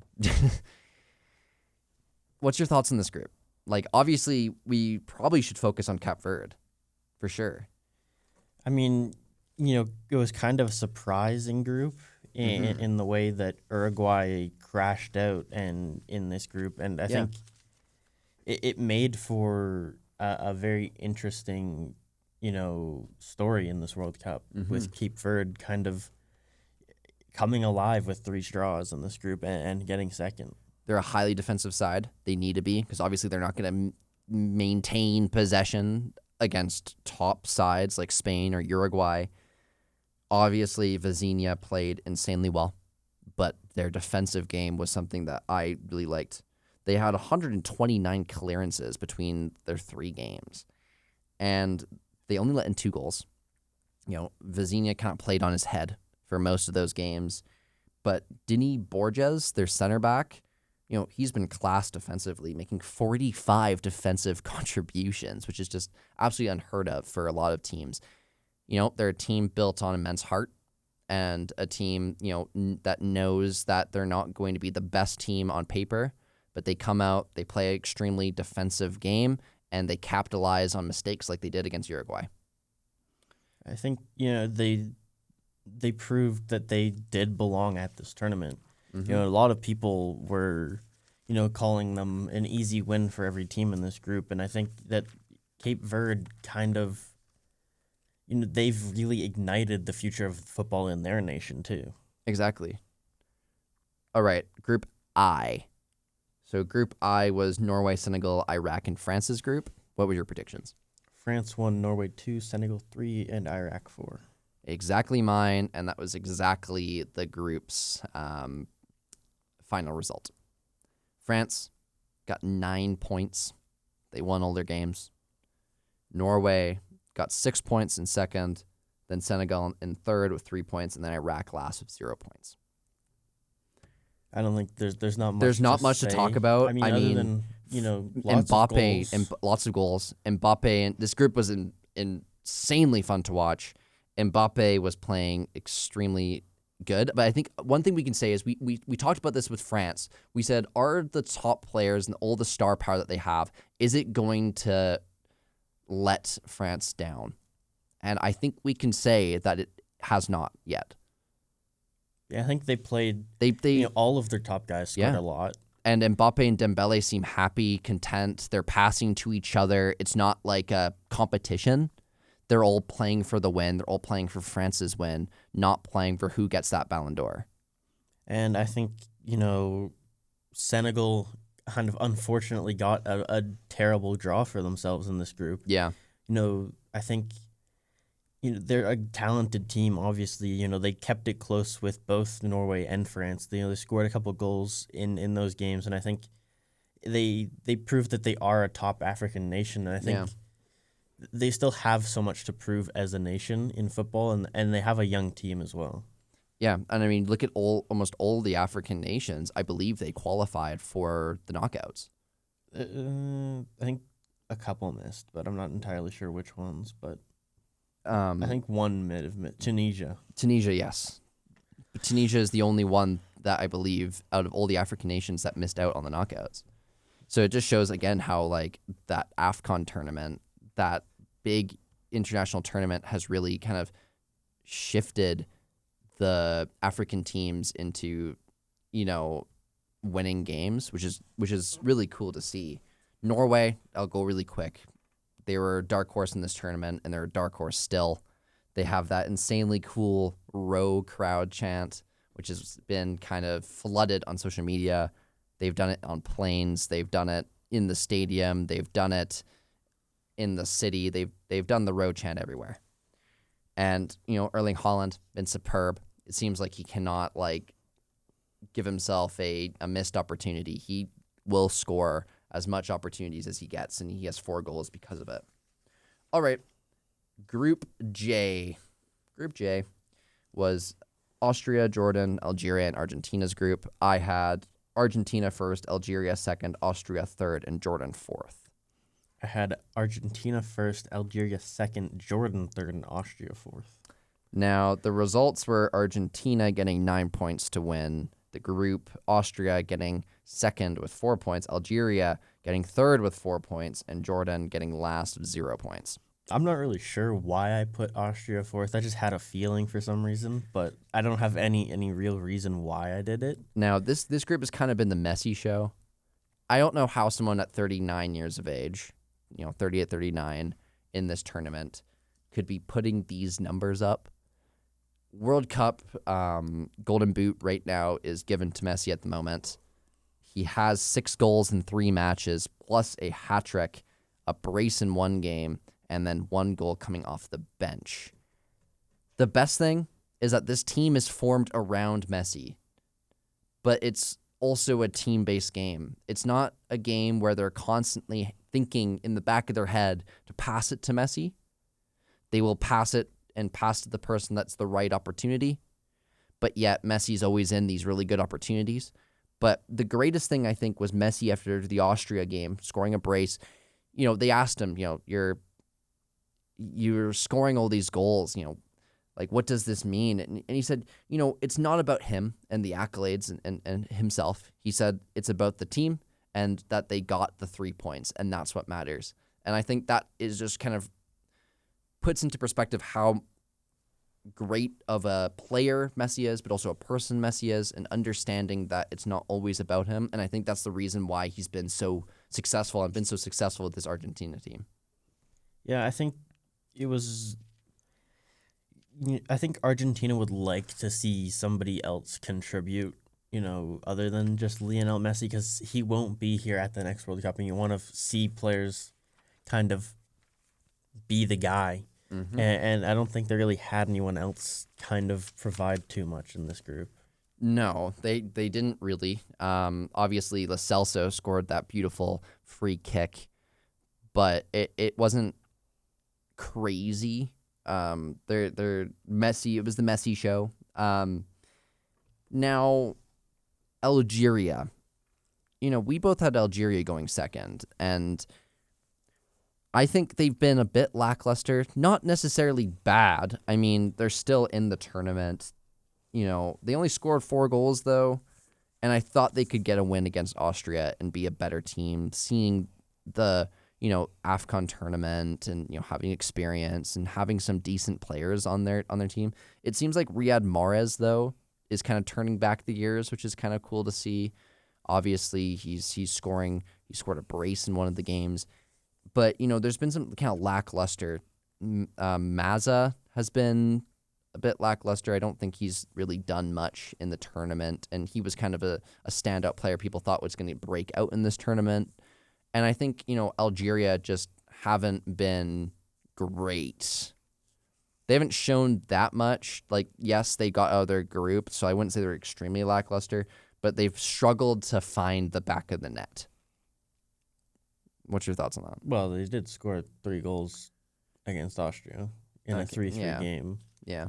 What's your thoughts on this group? Like, obviously, we probably should focus on Cape Verde, for sure. I mean, it was kind of a surprising group in the way that Uruguay crashed out and in this group, and I think it made for a very interesting, story in this World Cup with Cape Verde kind of coming alive with 3 straws in this group and getting second. They're a highly defensive side. They need to be, because obviously they're not going to maintain possession against top sides like Spain or Uruguay. Obviously, Vizinha played insanely well, but their defensive game was something that I really liked. They had 129 clearances between their 3 games, and they only let in 2 goals. Vizinha kind of played on his head for most of those games, but Dini Borges, their center back, he's been class defensively, making 45 defensive contributions, which is just absolutely unheard of for a lot of teams. They're a team built on immense heart, and a team, that knows that they're not going to be the best team on paper, but they come out, they play an extremely defensive game, and they capitalize on mistakes like they did against Uruguay. I think, they proved that they did belong at this tournament. A lot of people were, calling them an easy win for every team in this group, and I think that Cape Verde kind of, they've really ignited the future of football in their nation too. Exactly. All right, Group I. So Group I was Norway, Senegal, Iraq, and France's group. What were your predictions? France 1, Norway 2, Senegal 3, and Iraq 4. Exactly mine, and that was exactly the group's final result. France got 9 points. They won all their games. Norway got 6 points in second, then Senegal in third with 3 points, and then Iraq last with 0 points. I don't think there's not much. There's not much to say. talk about. I mean, other than lots Mbappe of goals. and lots of goals. Mbappe, and this group was insanely fun to watch. Mbappe was playing extremely good, but I think one thing we can say is we talked about this with France. We said, are the top players and all the star power that they have, is it going to let France down? And I think we can say that it has not yet. Yeah, I think they played. They all of their top guys scored a lot. And Mbappe and Dembele seem happy, content. They're passing to each other. It's not like a competition. They're all playing for the win. They're all playing for France's win, not playing for who gets that Ballon d'Or. And I think, Senegal kind of unfortunately got a terrible draw for themselves in this group. Yeah. I think, they're a talented team, obviously. They kept it close with both Norway and France. They scored a couple goals in those games, and I think they proved that they are a top African nation, and I think they still have so much to prove as a nation in football, and they have a young team as well. Yeah, and I mean, look at almost all the African nations. I believe they qualified for the knockouts. I think a couple missed, but I'm not entirely sure which ones. But I I think one might have missed. Tunisia. Tunisia, yes. But Tunisia is the only one that I believe out of all the African nations that missed out on the knockouts. So it just shows again how that AFCON tournament, that big international tournament, has really kind of shifted the African teams into, winning games, which is really cool to see. Norway, I'll go really quick. They were a dark horse in this tournament, and they're a dark horse still. They have that insanely cool row crowd chant, which has been kind of flooded on social media. They've done it on planes. They've done it in the stadium. They've done it in the city. They've done the road chant everywhere. And, Erling Haaland, been superb. It seems like he cannot, give himself a missed opportunity. He will score as much opportunities as he gets, and he has 4 goals because of it. All right, Group J. Group J was Austria, Jordan, Algeria, and Argentina's group. I had Argentina first, Algeria second, Austria third, and Jordan fourth. I had Argentina first, Algeria second, Jordan third, and Austria fourth. Now, the results were Argentina getting 9 points to win the group, Austria getting second with 4 points, Algeria getting third with 4 points, and Jordan getting last with 0 points. I'm not really sure why I put Austria fourth. I just had a feeling for some reason, but I don't have any real reason why I did it. Now, this group has kind of been the Messi show. I don't know how someone at 39 years of age, 30 at 39 in this tournament could be putting these numbers up. World Cup Golden Boot right now is given to Messi at the moment. He has 6 goals in 3 matches, plus a hat trick, a brace in 1 game, and then 1 goal coming off the bench. The best thing is that this team is formed around Messi, but it's also a team-based game. It's not a game where they're constantly thinking in the back of their head to pass it to Messi. They will pass it and pass to the person that's the right opportunity, but yet Messi's always in these really good opportunities. But the greatest thing, I think, was Messi after the Austria game, scoring a brace. They asked him, you're scoring all these goals, what does this mean? And he said, it's not about him and the accolades and himself. He said it's about the team and that they got the 3 points, and that's what matters. And I think that is just kind of puts into perspective how great of a player Messi is, but also a person Messi is, and understanding that it's not always about him. And I think that's the reason why he's been so successful and been so successful with this Argentina team. Yeah, I think Argentina would like to see somebody else contribute, other than just Lionel Messi, because he won't be here at the next World Cup, and you want to see players kind of be the guy. Mm-hmm. And I don't think they really had anyone else kind of provide too much in this group. No, they didn't really. Obviously, Lo Celso scored that beautiful free kick, but it wasn't crazy. They're Messi. It was the Messi show. Now, Algeria. We both had Algeria going second, and I think they've been a bit lackluster. Not necessarily bad. I mean, they're still in the tournament. They only scored 4 goals, though, and I thought they could get a win against Austria and be a better team, seeing the, AFCON tournament and, having experience and having some decent players on their team. It seems like Riyad Mahrez, though, is kind of turning back the years, which is kind of cool to see. Obviously, he's scoring. He scored a brace in one of the games. But, there's been some kind of lackluster. Mazza has been a bit lackluster. I don't think he's really done much in the tournament, and he was kind of a standout player people thought was going to break out in this tournament. And I think, Algeria just haven't been great. They haven't shown that much. Yes, they got out of their group, so I wouldn't say they're extremely lackluster, but they've struggled to find the back of the net. What's your thoughts on that? Well, they did score 3 goals against Austria in a 3-3 game. Yeah.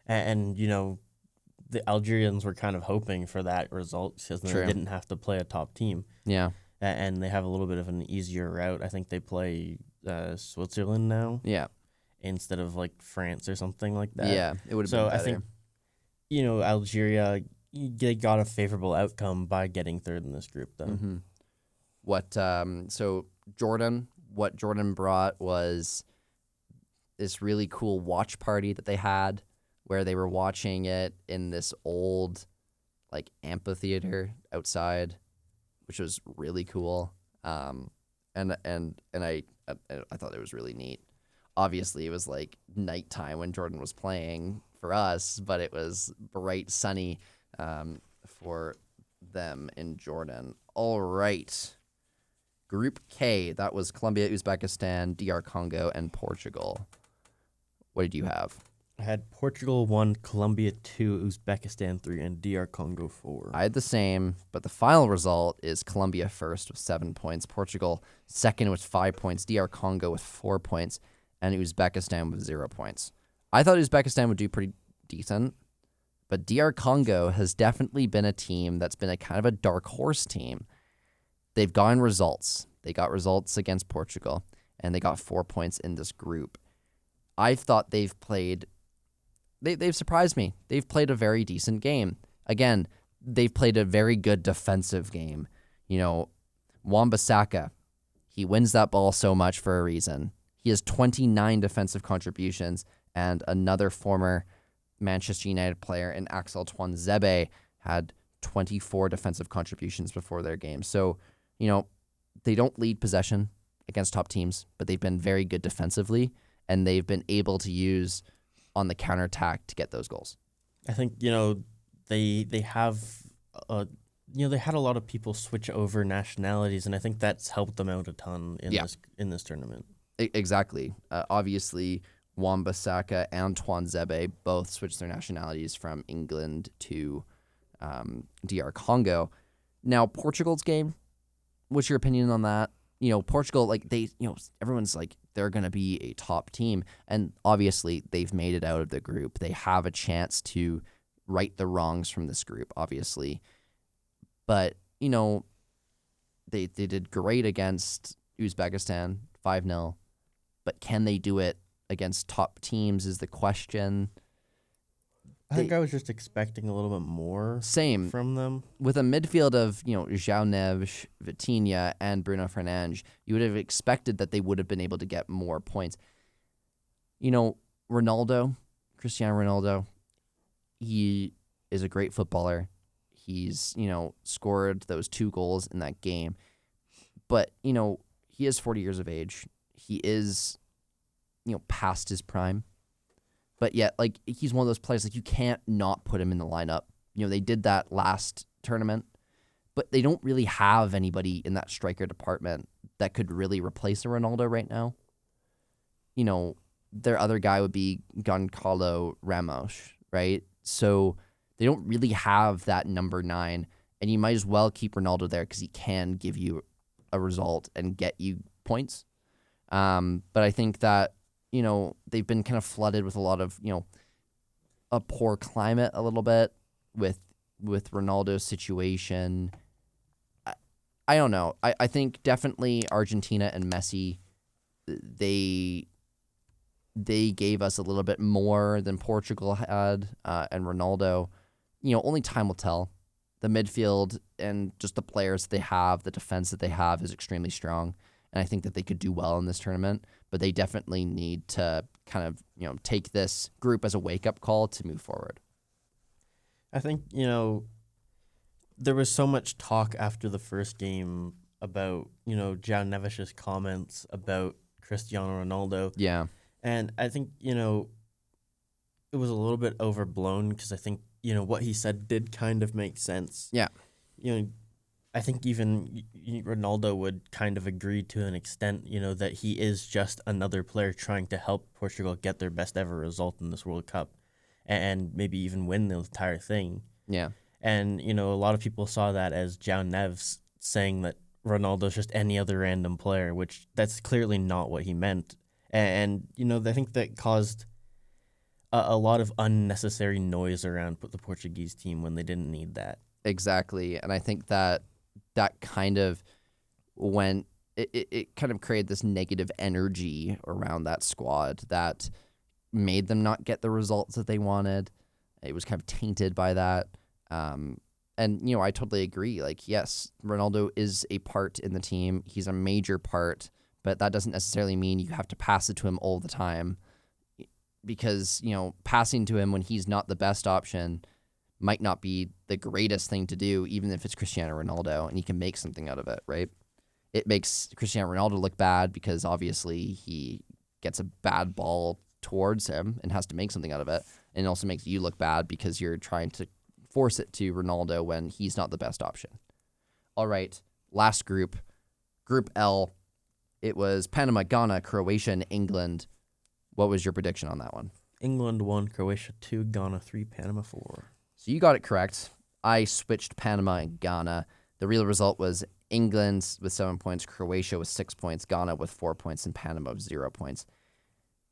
And the Algerians were kind of hoping for that result because they didn't have to play a top team. Yeah. And they have a little bit of an easier route. I think they play Switzerland now. Yeah. Instead of France or something like that. Yeah, it would have been better. I think, Algeria, they got a favorable outcome by getting third in this group, though. Mm-hmm. So what Jordan brought was this really cool watch party that they had where they were watching it in this old amphitheater outside, which was really cool. And I thought it was really neat. Obviously it was nighttime when Jordan was playing for us, but it was bright, sunny, for them in Jordan. All right. Group K, that was Colombia, Uzbekistan, DR Congo, and Portugal. What did you have? I had Portugal 1, Colombia 2, Uzbekistan 3, and DR Congo 4. I had the same, but the final result is Colombia first with 7 points, Portugal second with 5 points, DR Congo with 4 points, and Uzbekistan with 0 points. I thought Uzbekistan would do pretty decent, but DR Congo has definitely been a team that's been a kind of a dark horse team. They've gotten results. They got results against Portugal, and they got 4 points in this group. I thought they've surprised me. They've played a very decent game. Again, they've played a very good defensive game. You know, Wan-Bissaka, he wins that ball so much for a reason. He has 29 defensive contributions, and another former Manchester United player in Axel Tuanzebe had 24 defensive contributions before their game. So, you know, they don't lead possession against top teams, but they've been very good defensively, and they've been able to use on the counterattack to get those goals. I think, they have, they had a lot of people switch over nationalities, and I think that's helped them out a ton in this tournament. Exactly. Obviously, Wan-Bissaka and Tuanzebe both switched their nationalities from England to DR Congo. Now, Portugal's game, what's your opinion on that? You know, Portugal, everyone's like, they're going to be a top team. And obviously, they've made it out of the group. They have a chance to right the wrongs from this group, obviously. But, they did great against Uzbekistan, 5-0. But can they do it against top teams is the question. I think I was just expecting a little bit more Same. from them. With a midfield of, João Neves, Vitinha, and Bruno Fernandes, you would have expected that they would have been able to get more points. Cristiano Ronaldo, he is a great footballer. He's, scored those 2 goals in that game. But, he is 40 years of age. He is, past his prime. But yet, he's one of those players, you can't not put him in the lineup. They did that last tournament, but they don't really have anybody in that striker department that could really replace a Ronaldo right now. Their other guy would be Goncalo Ramos, right? So they don't really have that number 9, and you might as well keep Ronaldo there because he can give you a result and get you points. But I think that, they've been kind of flooded with a lot of, a poor climate a little bit with Ronaldo's situation. I don't know. I think definitely Argentina and Messi, they gave us a little bit more than Portugal had, and Ronaldo. Only time will tell. The midfield and just the players they have, the defense that they have is extremely strong. And I think that they could do well in this tournament, but they definitely need to kind of, take this group as a wake-up call to move forward. I think, there was so much talk after the first game about, João Neves' comments about Cristiano Ronaldo. Yeah. And I think, it was a little bit overblown because I think, what he said did kind of make sense. Yeah. I think even Ronaldo would kind of agree to an extent, that he is just another player trying to help Portugal get their best ever result in this World Cup and maybe even win the entire thing. Yeah. And, a lot of people saw that as João Neves saying that Ronaldo's just any other random player, which that's clearly not what he meant. And I think that caused a lot of unnecessary noise around the Portuguese team when they didn't need that. Exactly. And I think that kind of went, it kind of created this negative energy around that squad that made them not get the results that they wanted. It was kind of tainted by that. And, I totally agree. Yes, Ronaldo is a part in the team. He's a major part, but that doesn't necessarily mean you have to pass it to him all the time because, passing to him when he's not the best option might not be the greatest thing to do, even if it's Cristiano Ronaldo and he can make something out of it, right? It makes Cristiano Ronaldo look bad because obviously he gets a bad ball towards him and has to make something out of it. And it also makes you look bad because you're trying to force it to Ronaldo when he's not the best option. All right, last group, Group L. It was Panama, Ghana, Croatia, and England. What was your prediction on that one? England 1, Croatia 2, Ghana 3, Panama 4. So you got it correct. I switched Panama and Ghana. The real result was England with 7 points, Croatia with 6 points, Ghana with 4 points, and Panama with 0 points.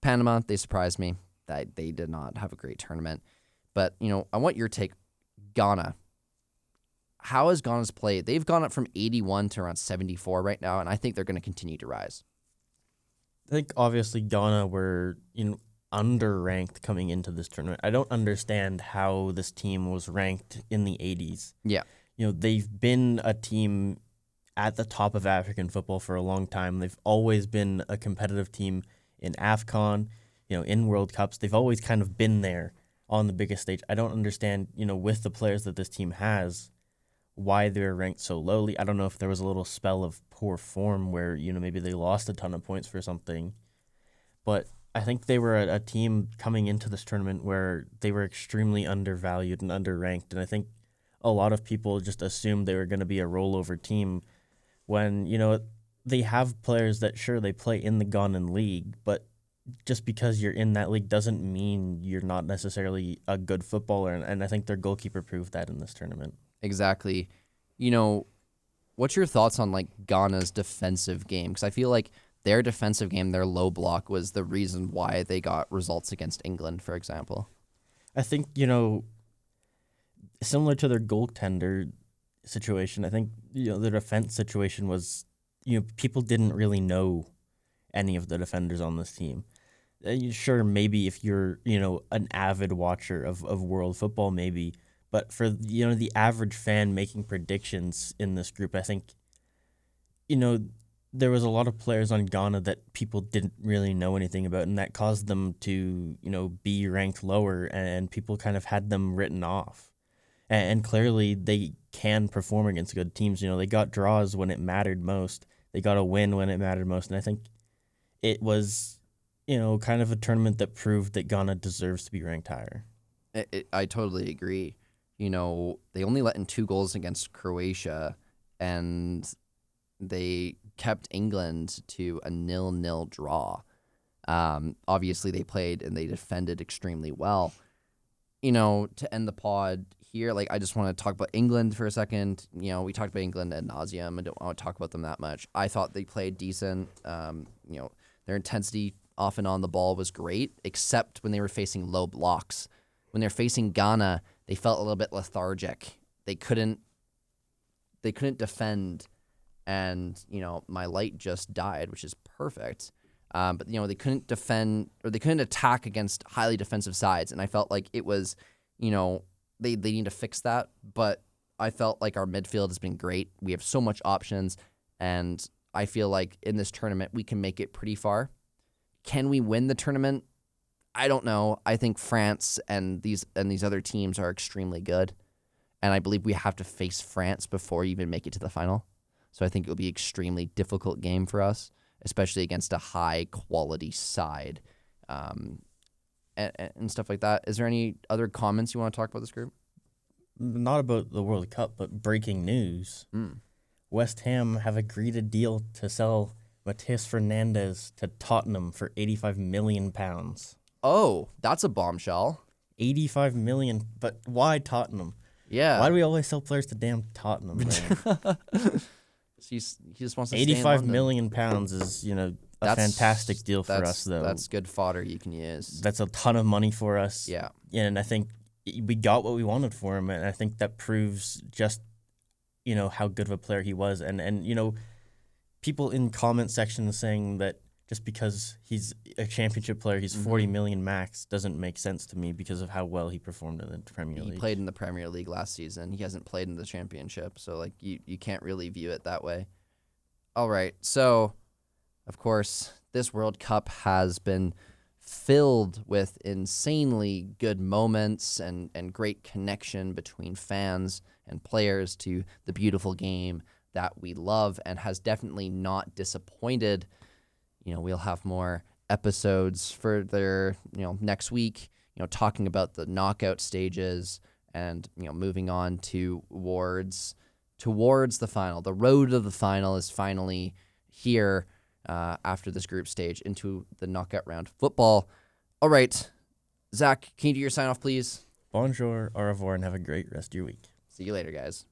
Panama, they surprised me. They did not have a great tournament. But, I want your take. Ghana. How has Ghana's play? They've gone up from 81 to around 74 right now, and I think they're going to continue to rise. I think obviously Ghana were underranked coming into this tournament. I don't understand how this team was ranked in the 80s. Yeah. They've been a team at the top of African football for a long time. They've always been a competitive team in AFCON, in World Cups. They've always kind of been there on the biggest stage. I don't understand, with the players that this team has, why they're ranked so lowly. I don't know if there was a little spell of poor form where, maybe they lost a ton of points for something. But I think they were a team coming into this tournament where they were extremely undervalued and underranked. And I think a lot of people just assumed they were going to be a rollover team when, they have players that, sure, they play in the Ghanan league, but just because you're in that league doesn't mean you're not necessarily a good footballer. And I think their goalkeeper proved that in this tournament. Exactly. What's your thoughts on Ghana's defensive game? Because I feel like their defensive game, their low block, was the reason why they got results against England, for example. I think, similar to their goaltender situation, I think, their defense situation was, people didn't really know any of the defenders on this team. Sure, maybe if you're, an avid watcher of world football, maybe. But for, the average fan making predictions in this group, I think, there was a lot of players on Ghana that people didn't really know anything about, and that caused them to, be ranked lower, and people kind of had them written off. And clearly they can perform against good teams. They got draws when it mattered most. They got a win when it mattered most. And I think it was, kind of a tournament that proved that Ghana deserves to be ranked higher. I totally agree. They only let in 2 goals against Croatia, and they kept England to a 0-0 draw. Obviously, they played and they defended extremely well. To end the pod here, I just want to talk about England for a second. We talked about England ad nauseum. I don't want to talk about them that much. I thought they played decent. Their intensity off and on the ball was great, except when they were facing low blocks. When they're facing Ghana, they felt a little bit lethargic. They couldn't defend, and my light just died, which is perfect. But they couldn't defend, or they couldn't attack against highly defensive sides, and I felt like it was, they need to fix that. But I felt like our midfield has been great. We have so much options, and I feel like in this tournament we can make it pretty far. Can we win the tournament? I don't know. I think France and these other teams are extremely good, and I believe we have to face France before you even make it to the final. So I think it will be an extremely difficult game for us, especially against a high-quality side, and stuff like that. Is there any other comments you want to talk about this group? Not about the World Cup, but breaking news. West Ham have agreed a deal to sell Matheus Fernandes to Tottenham for £85 million. Oh, that's a bombshell. $85 million, but why Tottenham? Yeah. Why do we always sell players to damn Tottenham, man? He just wants to stay in £85 London. million is, a fantastic deal for us, though. That's good fodder you can use. That's a ton of money for us. Yeah. And I think we got what we wanted for him, and I think that proves just, how good of a player he was. And people in comment sections saying that just because he's a championship player, he's 40 million max, doesn't make sense to me because of how well he performed in the Premier League. He played in the Premier League last season. He hasn't played in the Championship, so you can't really view it that way. All right, so of course this World Cup has been filled with insanely good moments and great connection between fans and players to the beautiful game that we love, and has definitely not disappointed. We'll have more episodes further, next week, talking about the knockout stages and moving on towards the final. The road to the final is finally here after this group stage into the knockout round football. All right, Zach, can you do your sign off, please? Bonjour, au revoir, and have a great rest of your week. See you later, guys.